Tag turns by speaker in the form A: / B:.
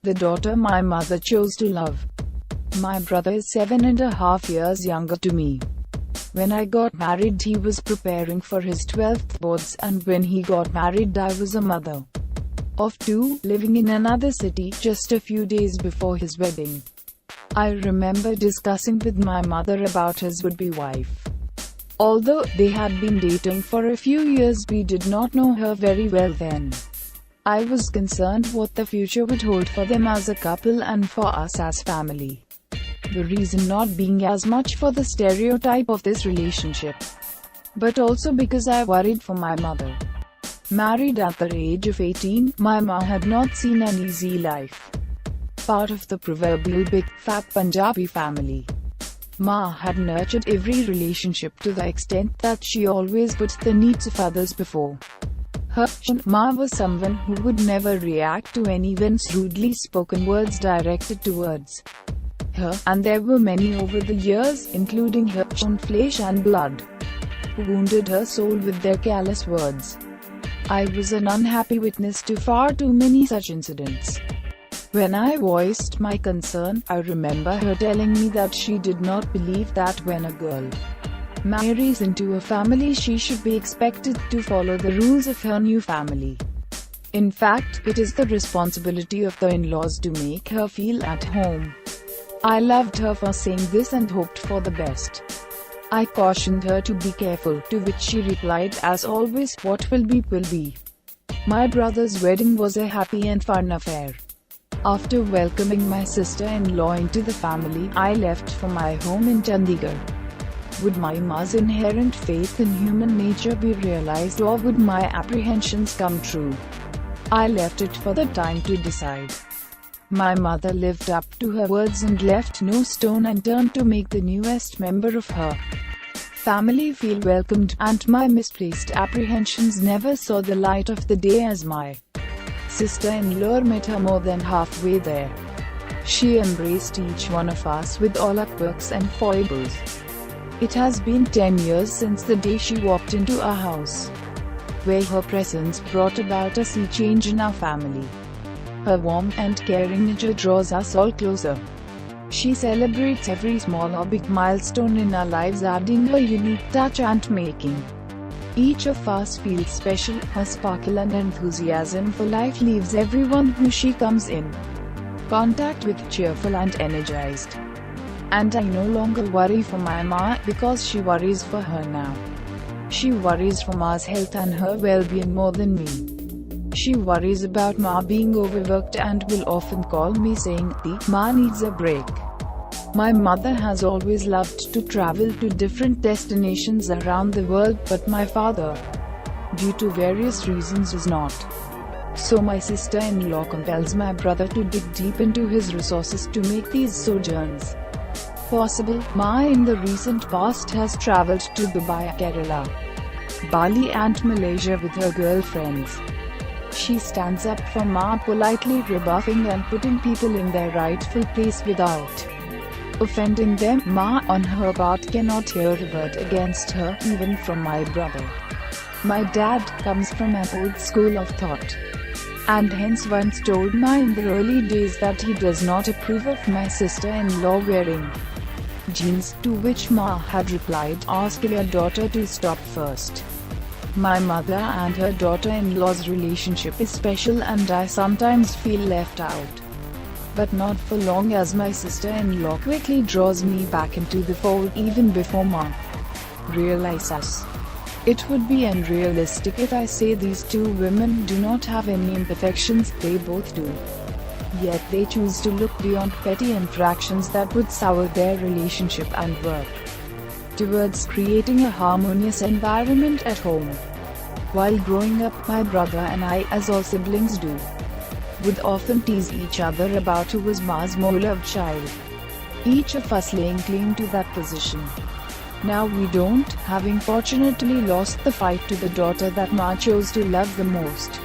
A: the daughter my mother chose to love. My brother is 7.5 years younger to me. When I got married he was preparing for his 12th boards, and when he got married I was a mother of 2, living in another city, just a few days before his wedding. I remember discussing with my mother about his would-be wife. Although they had been dating for a few years, we did not know her very well then. I was concerned what the future would hold for them as a couple and for us as family. The reason not being as much for the stereotype of this relationship, but also because I worried for my mother. Married at the age of 18, my ma had not seen an easy life. Part of the proverbial big, fat Punjabi family. Ma had nurtured every relationship to the extent that she always put the needs of others before her. Ma was someone who would never react to anyone's rudely spoken words directed towards her, and there were many over the years, including her own flesh and blood, who wounded her soul with their callous words. I was an unhappy witness to far too many such incidents. When I voiced my concern, I remember her telling me that she did not believe that when a girl marries into a family she should be expected to follow the rules of her new family. In fact, it is the responsibility of the in-laws to make her feel at home. I loved her for saying this and hoped for the best. I cautioned her to be careful, to which she replied, as always, what will be will be. My brother's wedding was a happy and fun affair. After welcoming my sister-in-law into the family, I left for my home in Chandigarh. Would my ma's inherent faith in human nature be realized, or would my apprehensions come true? I left it for the time to decide. My mother lived up to her words and left no stone unturned to make the newest member of her family feel welcomed, and my misplaced apprehensions never saw the light of the day as my sister-in-law met her more than halfway there. She embraced each one of us with all our quirks and foibles. It has been 10 years since the day she walked into our house, where her presence brought about a sea change in our family. Her warm and caring nature draws us all closer. She celebrates every small or big milestone in our lives, adding a unique touch and making each of us feel special. Her sparkle and enthusiasm for life leaves everyone who she comes in contact with cheerful and energized. And I no longer worry for my ma, because she worries for her now. She worries for ma's health and her well-being more than me. She worries about ma being overworked and will often call me saying, "The ma needs a break." My mother has always loved to travel to different destinations around the world, but my father, due to various reasons, is not. So my sister-in-law compels my brother to dig deep into his resources to make these sojourns possible. Ma in the recent past has traveled to Dubai, Kerala, Bali and Malaysia with her girlfriends. She stands up for ma, politely rebuffing and putting people in their rightful place without offending them. Ma, on her part, cannot hear a word against her, even from my brother. My dad comes from an old school of thought, and hence once told ma in the early days that he does not approve of my sister-in-law wearing jeans, to which ma had replied, "Ask your daughter to stop first." My mother and her daughter-in-law's relationship is special, and I sometimes feel left out. But not for long, as my sister-in-law quickly draws me back into the fold even before ma realizes. It would be unrealistic if I say these two women do not have any imperfections. They both do. Yet they choose to look beyond petty infractions that would sour their relationship and work towards creating a harmonious environment at home. While growing up, my brother and I, as all siblings do, would often tease each other about who was ma's more loved child, each of us laying claim to that position. Now we don't, having fortunately lost the fight to the daughter that ma chose to love the most.